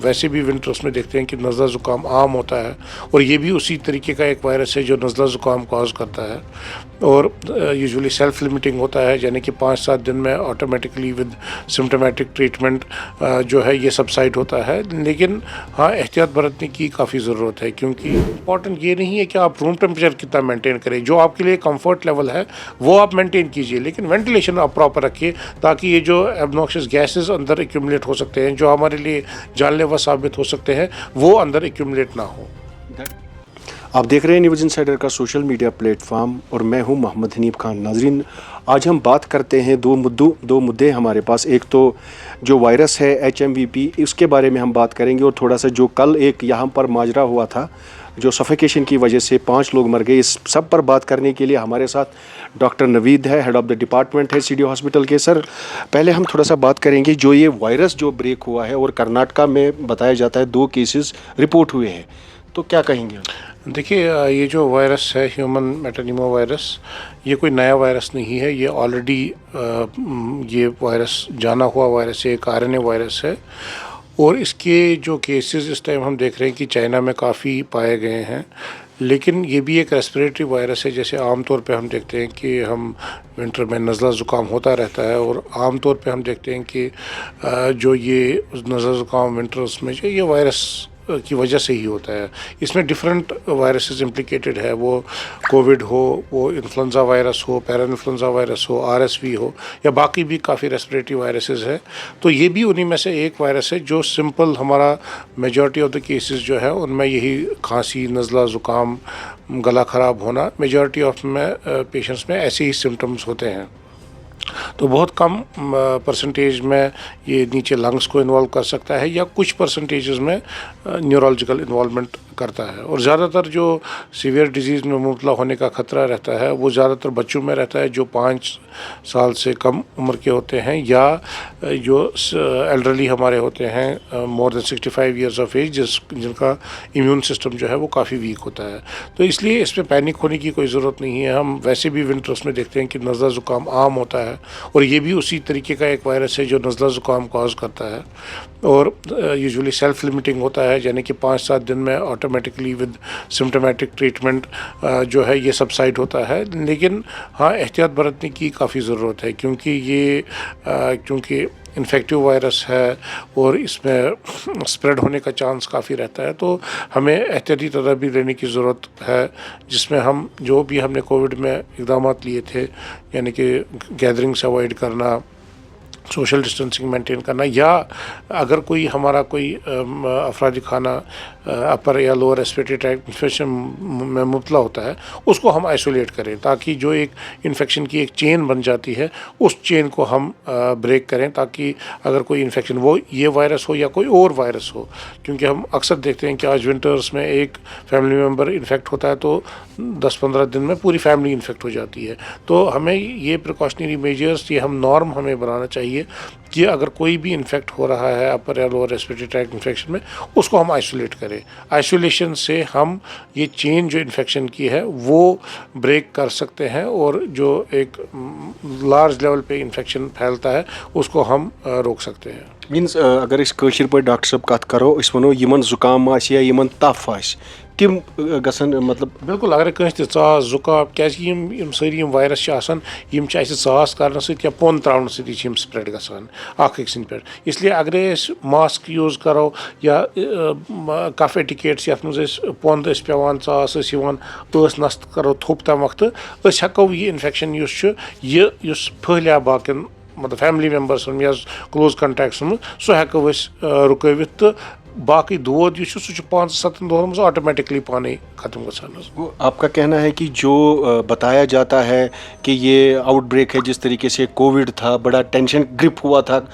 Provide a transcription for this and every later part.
वैसे भी विंटर्स में देखते हैं कि नज़ला ज़ुकाम आम होता है, और ये भी उसी तरीके का एक वायरस है जो नज़ला ज़ुकाम कॉज करता है, और यूजुअली सेल्फ लिमिटिंग होता है, यानी कि 5-7 दिन में ऑटोमेटिकली विद सिम्टोमेटिक ट्रीटमेंट जो है ये सबसाइड होता है। लेकिन हाँ, एहतियात बरतने की काफ़ी ज़रूरत है, क्योंकि इम्पॉर्टेंट ये नहीं है कि आप रूम टेम्परेचर कितना मेंटेन करें, जो आपके लिए कंफर्ट लेवल है वो आप मेंटेन कीजिए, लेकिन वेंटिलेशन आप प्रॉपर रखिए, ताकि ये जो एब्नॉक्शियस गैसेस अंदर एक्यूमुलेट हो सकते हैं, जो हमारे लिए जानलेवा साबित हो सकते हैं, वो अंदर एक्यूमुलेट ना हो। आप देख रहे हैं न्यूज़ इनसाइडर का सोशल मीडिया प्लेटफॉर्म, और मैं हूं मोहम्मद हनीफ खान। नाजरीन, आज हम बात करते हैं दो मुद्दे हमारे पास। एक तो जो वायरस है HMVP, उसके बारे में हम बात करेंगे, और थोड़ा सा जो कल एक यहाँ पर माजरा हुआ था, जो सफोकेशन की वजह से 5 लोग मर गए, इस सब पर बात करने के लिए हमारे साथ डॉक्टर नवीद है, हेड ऑफ़ द डिपार्टमेंट है CDO हॉस्पिटल के। सर, पहले हम थोड़ा सा बात करेंगे जो ये वायरस जो ब्रेक हुआ है, और कर्नाटका में बताया जाता है 2 केसेस रिपोर्ट हुए हैं, तो क्या कहेंगे? देखिए, ये जो वायरस है ह्यूमन मेटानिमो वायरस, ये कोई नया वायरस नहीं है, ये ऑलरेडी ये वायरस जाना हुआ वायरस है, एक RNA वायरस है, और इसके जो केसेस इस टाइम हम देख रहे हैं कि चाइना में काफ़ी पाए गए हैं। लेकिन ये भी एक रेस्पिरेटरी वायरस है, जैसे आमतौर पे हम देखते हैं कि हम विंटर में नज़ला ज़ुकाम होता रहता है, और आमतौर पे हम देखते हैं कि जो ये नज़ला ज़ुकाम विंटर्स में जो ये वायरस की वजह से ही होता है। इसमें डिफरेंट वायरसेस इम्प्लिकेटेड है, वो कोविड हो, वो इन्फ्लुएंजा वायरस हो, पैरा इन्फ्लुएंजा वायरस हो, RSV हो, या बाकी भी काफ़ी रेस्पिरेटरी वायरसेस है। तो ये भी उन्हीं में से एक वायरस है जो सिंपल हमारा मेजॉरिटी ऑफ द केसेस जो है उनमें यही खांसी, नज़ला, ज़ुकाम, गला ख़राब होना, मेजॉरिटी ऑफ में पेशेंट्स में ऐसे ही सिम्टम्स होते हैं। तो बहुत कम परसेंटेज में ये नीचे लंग्स को इन्वॉल्व कर सकता है, या कुछ परसेंटेजेस में न्यूरोलॉजिकल इन्वॉल्वमेंट करता है, और ज़्यादातर जो सीवियर डिजीज़ में मुबतला होने का ख़तरा रहता है वो ज़्यादातर बच्चों में रहता है जो 5 साल से कम उम्र के होते हैं, या जो एल्डरली हमारे होते हैं more than 65 years of age, जिनका इम्यून सिस्टम जो है वो काफ़ी वीक होता है। तो इसलिए इस पर पैनिक होने की कोई ज़रूरत नहीं है। हम वैसे भी विंटर्स में देखते हैं कि नज़ला ज़ुकाम आम होता है, और ये भी उसी तरीके का एक वायरस है जो नज़ला ज़ुकाम कॉज करता है, और यूजुअली सेल्फ लिमिटिंग होता है, यानी कि 5-7 दिन में ऑटोमेटिकली विद सिम्टोमेटिक ट्रीटमेंट जो है ये सबसाइड होता है। लेकिन हाँ, एहतियात बरतने की काफ़ी ज़रूरत है, क्योंकि ये क्योंकि इन्फेक्टिव वायरस है और इसमें स्प्रेड होने का चांस काफ़ी रहता है, तो हमें एहतियाती तदाबीर लेने की ज़रूरत है, जिसमें हम जो भी हमने कोविड में इक़दाम लिए थे, यानी कि गैदरिंग से अवॉइड करना, सोशल डिस्टेंसिंग मेंटेन करना, या अगर कोई हमारा कोई अफरादी खाना अपर या लोअर रेस्पिरेटरी ट्रैक्ट इन्फेक्शन में मुबतला होता है, उसको हम आइसोलेट करें, ताकि जो एक इन्फेक्शन की एक चेन बन जाती है उस चेन को हम ब्रेक करें, ताकि अगर कोई इन्फेक्शन, वो ये वायरस हो या कोई और वायरस हो, क्योंकि हम अक्सर देखते हैं कि आज विंटर्स में एक फैमिली मेम्बर इन्फेक्ट होता है तो 10-15 दिन में पूरी फैमिली इन्फेक्ट हो जाती है। तो हमें ये प्रिकॉशनरी मेजर्स, ये हम नॉर्म हमें बनाना चाहिए कि अगर कोई भी इन्फेक्ट हो रहा है अपर या लोअर रेस्पिरेटरी ट्रैक्ट इन्फेक्शन में, उसको हम आइसोलेट करें। आइसोलेशन से हम ये चेन जो इन्फेक्शन की है वो ब्रेक कर सकते हैं, और जो एक लार्ज लेवल पे इन्फेक्शन फैलता है उसको हम रोक सकते हैं। मीन्स अगर इस कशीर पर डॉक्टर साहब कत करो, इस वनो यमन जुकाम आस या यमन तफ आस, तिम गसन, मतलब बिल्कुल, अगर कहीं षास जुकाम, क्या यम सारी वायरस आसान, यम षास कर या पोन त्रावन सम स्प्रेड गसान अख सिंद पे, इसलिए अगर मास्क यूज़ करो या कफ एटिकेट्स ये पोन पेवान षास स नस्त करो थोप तम वक्त हेको यह इन्फेक्शन यह फहलिया बाकिन मतलब फैमिली मेम्बर्स या क्लोज कंटैक्ट्स में, सो हेको रुकवित, तो बाकी दोद यह सह 5-7 दोहन में ऑटोमेटिकली पाने खत्म गसान। आपका कहना है कि जो बताया जाता है कि ये आउटब्रेक है, जिस तरीके से कोविड था, बड़ा टेंशन ग्रिप हुआ था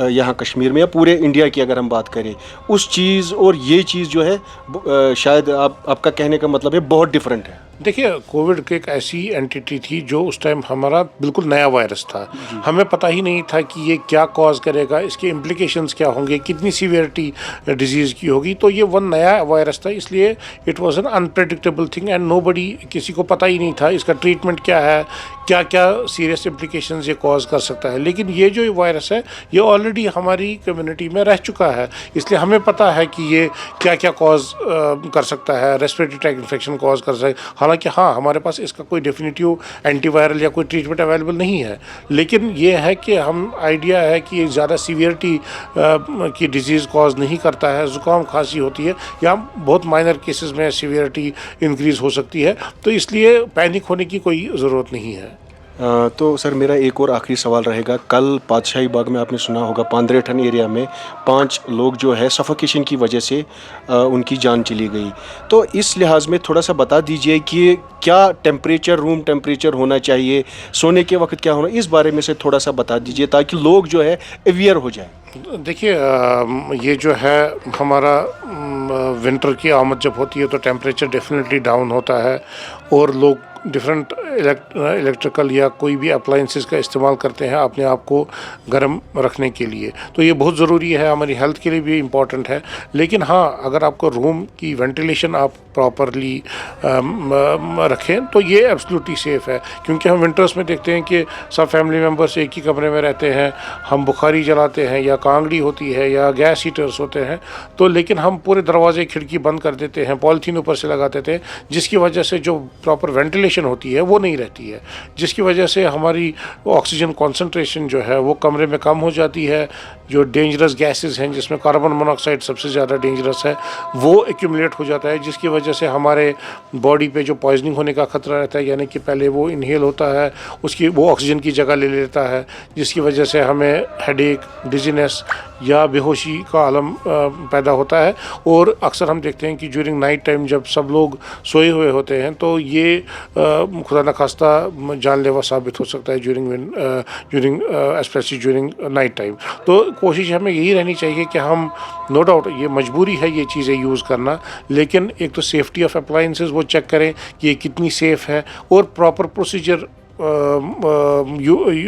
यहाँ कश्मीर में या पूरे इंडिया की अगर हम बात करें, उस चीज़ और ये चीज़ जो है शायद आपका कहने का मतलब है बहुत डिफरेंट है। देखिए, कोविड एक ऐसी एंटिटी थी जो उस टाइम हमारा बिल्कुल नया वायरस था। हमें पता ही नहीं था कि ये क्या कॉज करेगा, इसके इम्प्लीकेशंस क्या होंगे, कितनी सीवियरिटी डिजीज़ की होगी। तो ये वन नया वायरस था, इसलिए it was an unpredictable thing and nobody, किसी को पता ही नहीं था इसका ट्रीटमेंट क्या है, क्या क्या सीरियस इम्प्लीकेशंस ये कॉज कर सकता है। लेकिन ये जो वायरस है ये ऑलरेडी हमारी कम्युनिटी में रह चुका है, इसलिए हमें पता है कि ये क्या क्या कॉज कर सकता है, रेस्पिरेटरी ट्रैक इन्फेक्शन कॉज कर सकता है। हालांकि हाँ, हमारे पास इसका कोई डेफिनेटिव एंटीवायरल या कोई ट्रीटमेंट अवेलेबल नहीं है, लेकिन ये है कि हम आइडिया है कि ये ज़्यादा सीवियरिटी की डिजीज़ कॉज नहीं करता है। ज़ुकाम खांसी होती है या बहुत माइनर केसेस में सीवियरिटी इंक्रीज़ हो सकती है, तो इसलिए पैनिक होने की कोई ज़रूरत नहीं है। तो सर मेरा एक और आखिरी सवाल रहेगा। कल पातशाही बाग में आपने सुना होगा पांद्रेठन एरिया में 5 लोग जो है सफोकेशन की वजह से उनकी जान चली गई। तो इस लिहाज में थोड़ा सा बता दीजिए कि क्या टेम्परेचर, रूम टेम्परेचर होना चाहिए, सोने के वक्त क्या होना, इस बारे में से थोड़ा सा बता दीजिए ताकि लोग जो है अवेयर हो जाए। देखिए, ये जो है हमारा विंटर की आमद जब होती है तो टेम्परेचर डेफिनेटली डाउन होता है और लोग डिफरेंट इलेक्ट्रिकल या कोई भी अप्लाइंसेस का इस्तेमाल करते हैं अपने आप को गर्म रखने के लिए। तो ये बहुत ज़रूरी है, हमारी हेल्थ के लिए भी इम्पॉर्टेंट है। लेकिन हाँ, अगर आपको रूम की वेंटिलेशन आप प्रॉपरली रखें तो ये एब्सोल्युटली सेफ़ है, क्योंकि हम विंटर्स में देखते हैं कि सब फैमिली मेम्बर्स एक ही कमरे में रहते हैं, हम बुखारी जलाते हैं या कांगड़ी होती है या गैस हीटर्स होते हैं, तो लेकिन हम पूरे दरवाजे खिड़की बंद कर देते हैं, पॉलीथीन ऊपर से लगा देते हैं, जिसकी वजह से जो प्रॉपर वेंटिलेशन होती है वो नहीं रहती है, जिसकी वजह से हमारी ऑक्सीजन कॉन्सेंट्रेशन जो है वो कमरे में कम हो जाती है। जो डेंजरस गैसेस हैं, जिसमें कार्बन मोनोऑक्साइड सबसे ज़्यादा डेंजरस है, वो एक्यूमुलेट हो जाता है, जिसकी वजह से हमारे बॉडी पे जो पॉइजनिंग होने का खतरा रहता है, यानी कि पहले वो इनहेल होता है, उसकी वो ऑक्सीजन की जगह ले लेता है, जिसकी वजह से हमें हेडेक, डिजीनेस या बेहोशी का आलम पैदा होता है। और अक्सर हम देखते हैं कि ड्यूरिंग नाइट टाइम जब सब लोग सोए हुए होते हैं तो ये खुदा न खास्ता जानलेवा साबित हो सकता है during specially during night time. तो कोशिश हमें यही रहनी चाहिए कि हम, नो डाउट ये मजबूरी है ये चीज़ें यूज़ करना, लेकिन एक तो सेफ्टी ऑफ अप्लाइंसेस वो चेक करें कि ये कितनी सेफ़ है और प्रॉपर प्रोसीजर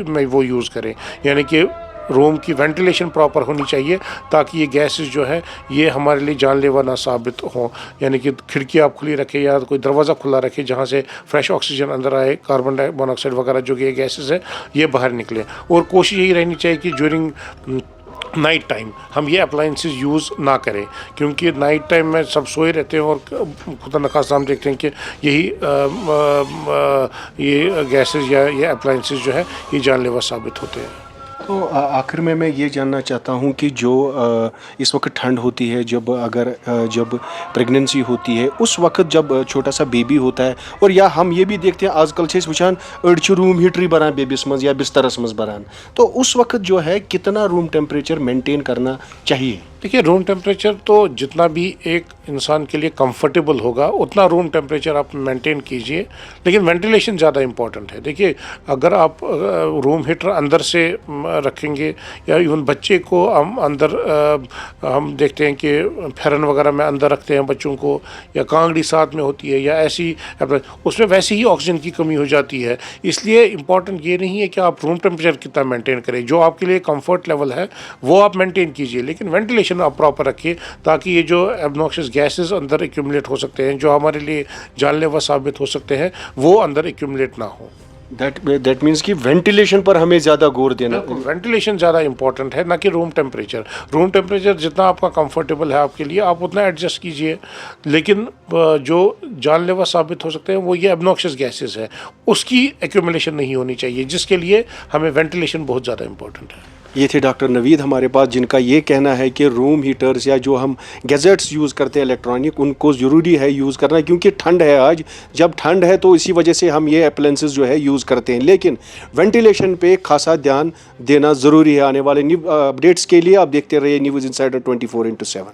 में वो यूज़ करें, यानी कि रूम की वेंटिलेशन प्रॉपर होनी चाहिए ताकि ये गैसेस जो है ये हमारे लिए जानलेवा ना साबित हों। यानी कि खिड़की आप खुली रखें या कोई दरवाज़ा खुला रखें जहाँ से फ्रेश ऑक्सीजन अंदर आए, कार्बन मोनोऑक्साइड वगैरह जो कि ये गैसेस है ये बाहर निकले। और कोशिश यही रहनी चाहिए कि ड्यूरिंग नाइट टाइम हम ये अप्लाइंसेस यूज़ ना करें, क्योंकि नाइट टाइम में सब सोए रहते हैं और खुदा न खास्ता हम देखते हैं कि यही ये गैसेस या ये अप्लाइंसेस जो है ये जानलेवा साबित होते हैं। तो आखिर में मैं ये जानना चाहता हूँ कि जो इस वक्त ठंड होती है, जब प्रेगनेंसी होती है, उस वक्त जब छोटा सा बेबी होता है, और या हम ये भी देखते हैं आजकल से वुचान अड़ रूम हीटर बनान बेबीस मज या बिस्तरस मज बनान, तो उस वक्त जो है कितना रूम टेम्परेचर मेंटेन करना चाहिए? देखिए, रूम टेम्परेचर तो जितना भी एक इंसान के लिए कंफर्टेबल होगा उतना रूम टेम्परेचर आप मेंटेन कीजिए, लेकिन वेंटिलेशन ज़्यादा इम्पॉर्टेंट है। देखिए, अगर आप रूम हीटर अंदर से रखेंगे या इवन बच्चे को हम अंदर हम देखते हैं कि फेरन वगैरह में अंदर रखते हैं बच्चों को, या कांगड़ी साथ में होती है या ऐसी, उसमें वैसे ही ऑक्सीजन की कमी हो जाती है। इसलिए इम्पॉर्टेंट ये नहीं है कि आप रूम टेम्परेचर कितना मेंटेन करें, जो आपके लिए कंफर्ट लेवल है वो आप मेंटेन कीजिए, लेकिन वेंटिलेशन आप प्रॉपर रखिए ताकि ये जो एब्नॉक्शियस गैसेस अंदर एक्यूमुलेट हो सकते हैं, जो हमारे लिए जानलेवा साबित हो सकते हैं, वो अंदर एक्यूमुलेट ना हो। दैट मीन्स कि वेंटिलेशन पर हमें ज़्यादा गौर देना। वेंटिलेशन ज़्यादा इंपॉर्टेंट है, ना कि रूम टेम्परेचर। रूम टेम्परेचर जितना आपका कंफर्टेबल है आपके लिए आप उतना एडजस्ट कीजिए, लेकिन जो जानलेवा साबित हो सकते हैं वो ये एब्नॉक्शियस गैसेस है, उसकी एक्यूमुलेशन नहीं होनी चाहिए, जिसके लिए हमें वेंटिलेशन बहुत ज़्यादा इंपॉर्टेंट है। ये थे डॉक्टर नवीद हमारे पास, जिनका ये कहना है कि रूम हीटर्स या जो हम गैजेट्स यूज़ करते हैं इलेक्ट्रॉनिक, उनको ज़रूरी है यूज़ करना, क्योंकि ठंड है। आज जब ठंड है तो इसी वजह से हम ये अप्लायंसेस जो है यूज़ करते हैं, लेकिन वेंटिलेशन पे खासा ध्यान देना ज़रूरी है। आने वाले अपडेट्स के लिए आप देखते रहिए न्यूज़ इनसाइडर 24/7।